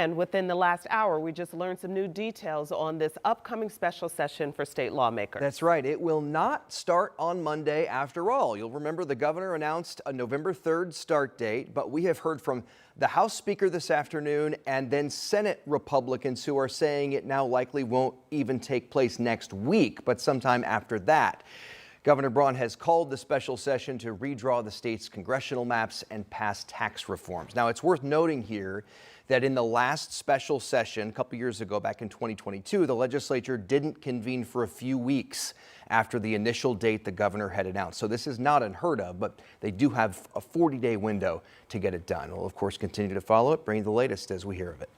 And within the last hour, we just learned some new details on this upcoming special session for state lawmakers. That's right. It will not start on Monday after all. You'll remember the governor announced a November 3rd start date, but we have heard from the House Speaker this afternoon and then Senate Republicans who are saying it now likely won't even take place next week, but sometime after that. Governor Braun has called the special session to redraw the state's congressional maps and pass tax reforms. Now, it's worth noting here that in the last special session a couple years ago, back in 2022, the legislature didn't convene for a few weeks after the initial date the governor had announced. So this is not unheard of, but they do have a 40-day window to get it done. We'll, of course, continue to follow it, bring you the latest as we hear of it.